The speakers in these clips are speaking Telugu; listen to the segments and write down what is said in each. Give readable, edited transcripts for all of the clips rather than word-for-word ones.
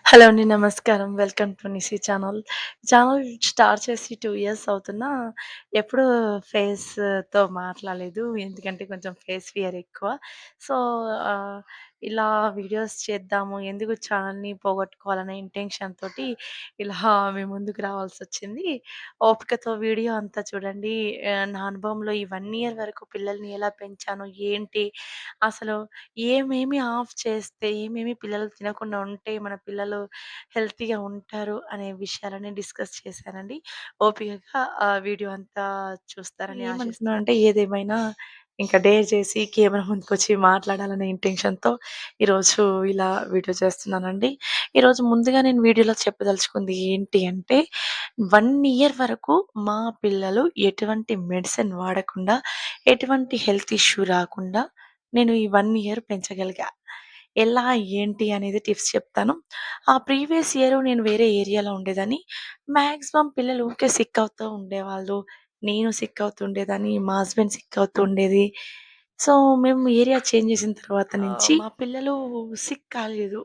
హలో అండి. నమస్కారం. వెల్కమ్ టు నిసి ఛానల్. ఛానల్ స్టార్ట్ చేసి 2 ఇయర్స్ అవుతున్నా, ఎప్పుడూ ఫేస్‌తో మాట్లాడలేదు. ఎందుకంటే కొంచెం ఫేస్ ఫియర్ ఎక్కువ. సో, ఆహ్, ఇలా వీడియోస్ చేద్దాము, ఎందుకు ఛానల్‌ని పోగొట్టుకోవాలనే ఇంటెన్షన్ తోటి ఇలా మీ ముందుకు రావాల్సొచ్చింది. ఓపికతో వీడియో అంతా చూడండి. నా అనుభవంలో ఈ 1 ఇయర్ వరకు పిల్లల్ని ఎలా పెంచాను, ఏంటి, అసలు ఏమేమి ఆఫ్ చేస్తే, ఏమేమి పిల్లలు తినకుండా ఉంటే మన పిల్లలు హెల్తీగా ఉంటారు అనే విషయాలని డిస్కస్ చేశానండి. ఓపికగా ఆ వీడియో అంతా చూస్తారని ఆశిస్తున్నాను. అంటే ఏదేమైనా ఇంకా డేర్ చేసి కెమెరా ముందుకొచ్చి మాట్లాడాలనే ఇంటెన్షన్‌తో ఈరోజు ఇలా వీడియో చేస్తున్నానండి. ఈరోజు ముందుగా నేను వీడియోలో చెప్పదలుచుకుంది ఏంటి అంటే 1 ఇయర్ వరకు మా పిల్లలు ఎటువంటి మెడిసిన్ వాడకుండా, ఎటువంటి హెల్త్ ఇష్యూ రాకుండా నేను ఈ 1 ఇయర్ పెంచగలిగా. ఎలా, ఏంటి అనేది టిప్స్ చెప్తాను. ఆ ప్రీవియస్ ఇయర్ నేను వేరే ఏరియాలో ఉండేదాన్ని. మాక్సిమం పిల్లలు ఊకే సిక్ అవుతూ ఉండేవాళ్ళు. నేను సిక్ అవుతూ ఉండేదాన్ని. మా హస్బెండ్ సిక్ అవుతూ ఉండేది. సో, మేము ఏరియా చేంజ్ చేసిన తర్వాత నుంచి మా పిల్లలు సిక్ కాలేదు.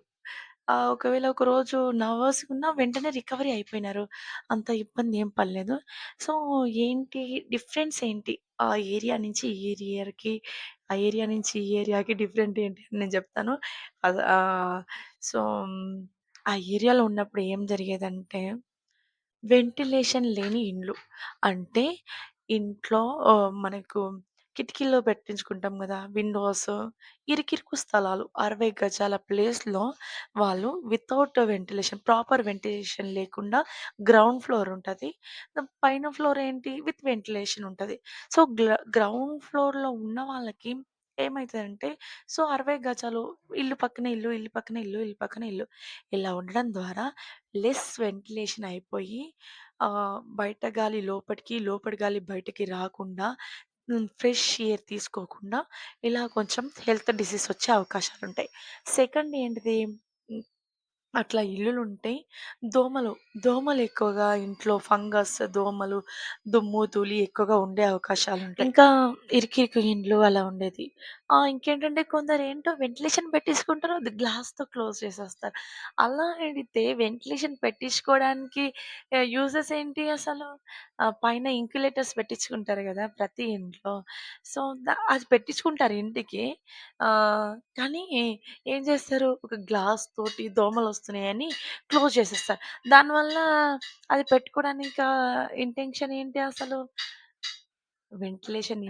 ఒకవేళ ఒకరోజు నర్వస్‌గున్నా వెంటనే రికవరీ అయిపోయినారు. అంత ఇబ్బంది ఏం పడలేదు. సో, ఏంటి డిఫరెన్స్ ఏంటి? ఆ ఏరియా నుంచి ఈ ఏరియాకి, ఆ ఏరియా నుంచి ఈ ఏరియాకి డిఫరెంట్ ఏంటి అని నేను చెప్తాను. అది సో, ఆ ఏరియాలో ఉన్నప్పుడు ఏం జరిగేదంటే వెంటిలేషన్ లేని ఇండ్లు. అంటే ఇంట్లో మనకు కిటికీల్లో పెట్టించుకుంటాం గదా! విండోస్, ఇరుకిరుకు స్థలాలు. 60 గజాల ప్లేస్‌లో వాళ్ళు వితౌట్ వెంటిలేషన్, ప్రాపర్ వెంటిలేషన్ లేకుండా గ్రౌండ్ ఫ్లోర్ ఉంటది. పైన ఫ్లోర్ ఏంటి విత్ వెంటిలేషన్ ఉంటది. సో, గ్రౌండ్ ఫ్లోర్‌లో ఉన్న వాళ్ళకి ఏమైతదంటే, సో, 60 గజాలు ఇల్లు పక్కన ఇల్లు, ఇల్లు పక్కన ఇల్లు, ఇల్లు పక్కన ఇల్లు. ఇలా ఉండడం ద్వారా లెస్ వెంటిలేషన్ అయిపోయి బయట గాలి లోపటికి, లోపటి గాలి బయటికి రాకుండా ఫ్రెష్ ఎయిర్ తీసుకోకుండా ఇలా కొంచెం హెల్త్ డిసీజ్ వచ్చే అవకాశాలుంటాయి. సెకండ్ ఏంటిది? హ్మ్. అట్లా ఇల్లులుంటే దోమలు, దోమలు ఎక్కువగా ఇంట్లో ఫంగస్, దోమలు, దుమ్ము, ధూళి ఎక్కువగా ఉండే అవకాశాలుంటాయి. ఇంకా ఇరుకిరుకు ఇండ్లు అలా ఉండేది. ఇంకేంటంటే కొందరేంటో వెంటిలేషన్ పెట్టించుకుంటారు. అది గ్లాస్‌తో క్లోజ్ చేసేస్తారు. అలా అడిగితే వెంటిలేషన్ పెట్టించుకోవడానికి యూజెస్ ఏంటి అసలు? పైన ఇన్క్యులేటర్స్ పెట్టించుకుంటారు గదా! ప్రతి ఇంట్లో. సో, అది పెట్టించుకుంటారు ఇంటికి. కానీ ఏం చేస్తారు? ఒక గ్లాస్ తోటి దోమలొస్తున్నాయని క్లోజ్ చేసేస్తారు. దానివల్ల అది పెట్టుకోవడానికా ఇంటెన్షన్ ఏంటి అసలు? వెంటిలేషన్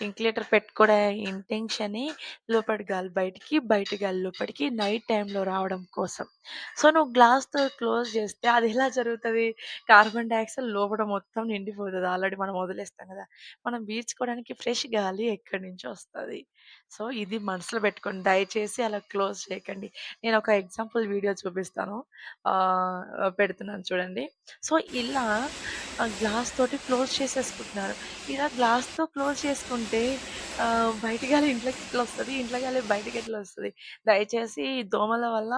ఇంక్యులేటర్ పెట్టుకోవడం ఇంటెన్షనే లోపటి గాలి బయటికి, బయట గాలి లోపటికి నైట్ టైమ్‌లో రావడం కోసం. సో, నువ్వు గ్లాస్‌తో క్లోజ్ చేస్తే అదెలా జరుగుతది? కార్బన్ డయాక్సైడ్ లోపట మొత్తం నిండిపోతది. ఆల్రెడీ మనం వదిలేస్తాం గదా! మనం పీల్చుకోవడానికి ఫ్రెష్ గాలి ఎక్కడి నుంచో వస్తది. సో, ఇది మనసులో పెట్టుకోండి. దయచేసి అలా క్లోజ్ చేయకండి. నేనొక ఎగ్జాంపుల్ వీడియో చూపిస్తాను. పెడుతున్నాను చూడండి. సో, ఇలా గ్లాస్ తోటి క్లోజ్ చేసేసుకుంటున్నారు. ఇలా గ్లాస్‌తో క్లోజ్ చేసుకుంటే బయట గాలి ఇంట్లోకి ఎట్లా వస్తది? ఇంట్లో గాలి బయటకి ఎట్లా వస్తది? దయచేసి ఈ దోమల వల్ల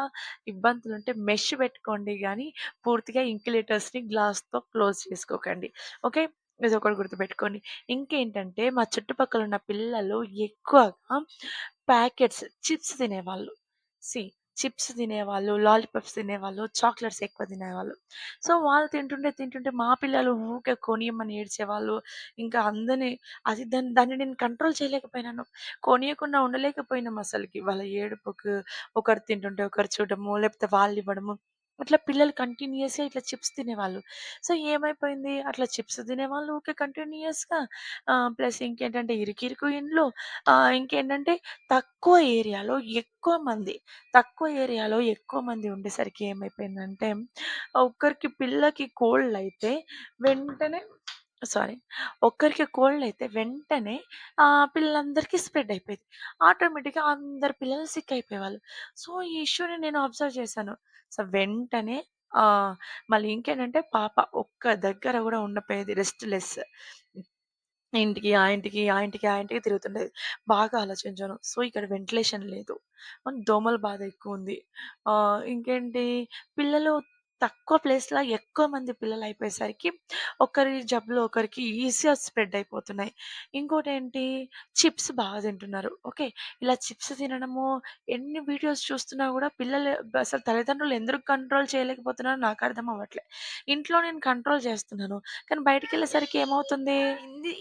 ఇబ్బందులుంటే మెష్ పెట్టుకోండి గానీ, పూర్తిగా ఇంక్యులేటర్స్‌ని గ్లాస్‌తో క్లోజ్ చేసుకోకండి. ఓకే. ఇదొకటి గుర్తుపెట్టుకోండి. ఇంకేంటంటే మా చుట్టుపక్కల ఉన్న పిల్లలు ఎక్కువగా ప్యాకెట్స్, చిప్స్ తినేవాళ్ళు. సీ చిప్స్ తినేవాళ్ళు, లాలీపాప్స్ తినేవాళ్ళు, చాక్లెట్స్ ఎక్కువ తినేవాళ్ళు. సో, వాళ్ళు తింటుంటే మా పిల్లలు ఊకే కొనియమని ఏడ్చేవాళ్ళు. ఇంకా అందరిని దాన్ని నేను కంట్రోల్ చేయలేకపోయినాను. కొనియకుండా ఉండలేకపోయినాం అసలకి. వాళ్ళ ఏడుపుకు ఒకరు తింటుంటే ఒకరు చూడడము, లేకపోతే వాళ్ళివ్వడము. అట్లా పిల్లలు కంటిన్యూయస్‌గా ఇట్లా చిప్స్ తినేవాళ్ళు. సో, ఏమైపోయింది అట్లా చిప్స్ తినేవాళ్ళు ఊకే కంటిన్యూయస్‌గా ప్లస్ ఇంకేంటంటే ఇరుకిరుకు ఇండ్లు, ఇంకేంటంటే తక్కువ ఏరియాలో ఎక్కువ మంది, తక్కువ ఏరియాలో ఎక్కువ మంది ఉండేసరికి ఏమైపోయిందంటే పిల్లకి కోల్డ్ అయితే వెంటనే సారీ. ఒక్కరికి కోల్డ్ అయితే వెంటనే పిల్లలందరికీ స్ప్రెడ్ అయిపోయేది. ఆటోమేటిక్‌గా అందరు పిల్లలు సిక్ అయిపోయేవాళ్ళు. సో, ఈ ఇష్యూని నేను అబ్జర్వ్ చేశాను. సో, వెంటనే మళ్ళీ ఇంకేంటంటే పాప ఒక్క దగ్గర గూడా ఉండకపోయేది రెస్ట్‌లెస్. ఇంటికి, ఆ ఇంటికి, ఆ ఇంటికి, ఆ ఇంటికి తిరుగుతుండేది. బాగా ఆలోచించాను. సో, ఇక్కడ వెంటిలేషన్ లేదు. దోమల బాధ ఎక్కువుంది. ఇంకేంటి పిల్లలు తక్కువ ప్లేస్‌లో ఎక్కువ మంది పిల్లలయిపోయేసరికి ఒకరి జబ్బులు ఒకరికి ఈజీగా స్ప్రెడ్ అయిపోతున్నాయి. ఇంకోటేంటి చిప్స్ బాగా తింటున్నారు. ఓకే. ఇలా చిప్స్ తినడము ఎన్ని వీడియోస్ చూస్తున్నా గూడా పిల్లలు అసలు తల్లిదండ్రులు ఎందుకు కంట్రోల్ చేయలేకపోతున్నారో నాకర్థం అవ్వట్లే. ఇంట్లో నేను కంట్రోల్ చేస్తున్నాను. కానీ బయటికెళ్ళేసరికి ఏమవుతుంది?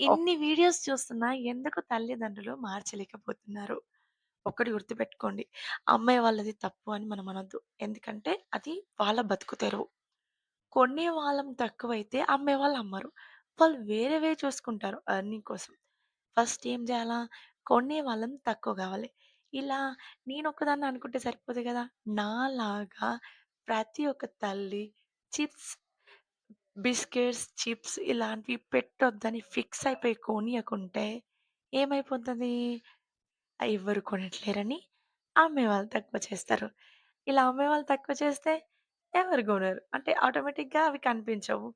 ఇన్ని వీడియోస్ చూస్తున్నా ఎందుకు తల్లిదండ్రులు మార్చలేకపోతున్నారు? ఒక్కటి గుర్తుపెట్టుకోండి. అమ్మాయి వాళ్ళది తప్పు అని మనం అనొద్దు. ఎందుకంటే అది వాళ్ళ బతుకు తెరువు. కొనే వాళ్ళం తక్కువైతే అమ్మేవాళ్ళు అమ్మరు. వాళ్ళు వేరేవే చూసుకుంటారు ఎర్నింగ్ కోసం. ఫస్ట్ ఏం జేయాలా? కొనే వాళ్ళం తక్కువ గావాలి. ఇలా నేనొక్కదాన్ని అనుకుంటే సరిపోదు గదా! నాలాగా ప్రతి ఒక్క తల్లి చిప్స్, బిస్కెట్స్, చిప్స్ ఇలాంటివి పెట్టొద్దని ఫిక్స్ అయిపోయి కొనియకుంటే ఏమైపోతది? ఎవ్వరు కొనట్లేరని అమ్మేవాళ్ళు తక్కువ చేస్తారు. ఇలా అమ్మేవాళ్ళు తక్కువ చేస్తే ఎవరు కొనరు. అంటే ఆటోమేటిక్‌గా అవి కనిపించవు.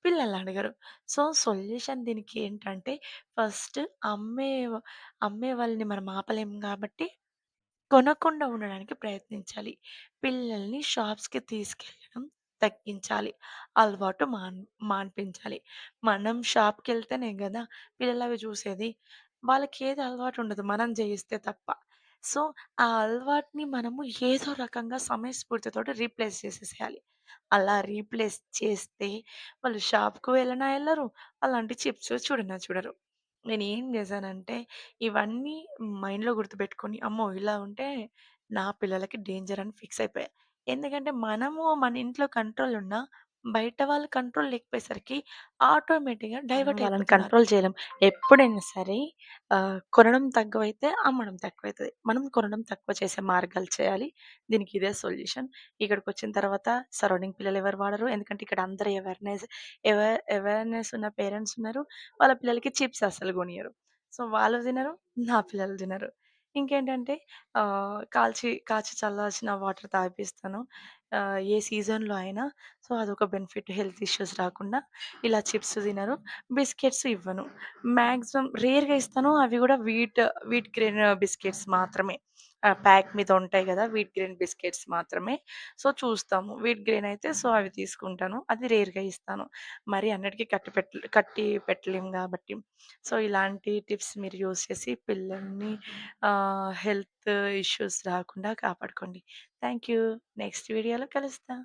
పిల్లలు అడగరు. సో, సొల్యూషన్ దీనికి ఏంటంటే ఫస్ట్ అమ్మే అమ్మే వాళ్ళని మనం ఆపలేం గాబట్టి కొనకుండా ఉండడానికి ప్రయత్నించాలి. పిల్లల్ని షాప్స్‌కి తీసుకెళ్ళడం తగ్గించాలి. అలవాటు మాన్పించాలి. మనం షాప్‌కెళ్తేనే గదా పిల్లలవి చూసేది. వాళ్ళకేది అలవాటు ఉండదు మనం జేయిస్తే తప్ప. సో, ఆ అలవాటుని మనము ఏదో రకంగా సమయస్ఫూర్తితోటి రీప్లేస్ చేసేసేయాలి. అలా రీప్లేస్ చేస్తే వాళ్ళు షాప్‌కు వెళ్ళినా ఎళ్ళరు. అలాంటి చిప్స్ చూడనే చూడరు. నేనేం చేశానంటే ఇవన్నీ మైండ్‌లో గుర్తుపెట్టుకొని, అమ్మో! ఇలా ఉంటే నా పిల్లలకి డేంజర్ అని ఫిక్స్ అయిపోయా. ఎందుకంటే మనము మన ఇంట్లో కంట్రోల్ ఉన్నా, బయట వాళ్ళ కంట్రోల్ లేకపోయేసరికి ఆటోమేటిక్‌గా మనం డైవర్ట్ వాళ్ళని అయిపోతున్నారు. కంట్రోల్ చేయలేం. ఎప్పుడైనా సరే కొనడం తక్కువైతే అమ్మడం తక్కువైతది. మనం కొనడం తక్కువ చేసే మార్గాలు చేయాలి. దీనికి ఇదే సొల్యూషన్. ఇక్కడికొచ్చిన తర్వాత సరౌండింగ్ పిల్లలు ఎవరు వాడరు. ఎందుకంటే ఇక్కడ అందరూ అవేర్‌నెస్ ఉన్న పేరెంట్స్ ఉన్నారు. వాళ్ళ పిల్లలకి చిప్స్ అస్సలు కొనియరు. సో, వాళ్ళు తినరు. నా పిల్లలు తినరు. ఇంకేంటంటే కాచి చల్లార్చిన వాటర్ తాగిపిస్తాను. ఏ సీజన్‌లో అయినా. సో, అదొక బెనిఫిట్ హెల్త్ ఇష్యూస్ రాకుండా. ఇలా చిప్స్ తినరు. బిస్కెట్స్ ఇవ్వను. మాక్సిమం రేర్‌గా ఇస్తాను. అవి గూడా వీట్ గ్రెయిన్ బిస్కెట్స్ మాత్రమే. ప్యాక్ మీద ఉంటాయి గదా! వీట్ గ్రెయిన్ బిస్కెట్స్ మాత్రమే. సో, చూస్తాము. వీట్ గ్రెయిన్ అయితే సో, అవి తీసుకుంటాను. అది రేర్‌గా ఇస్తాను. మరి అన్నిటికి కట్టి పెట్టలేం గాబట్టి. సో, ఇలాంటి టిప్స్ మీరు యూజ్ చేసి పిల్లల్ని హెల్త్ ఇష్యూస్ రాకుండా కాపాడుకోండి. Thank you. నెక్స్ట్ వీడియోలో కలుస్తా.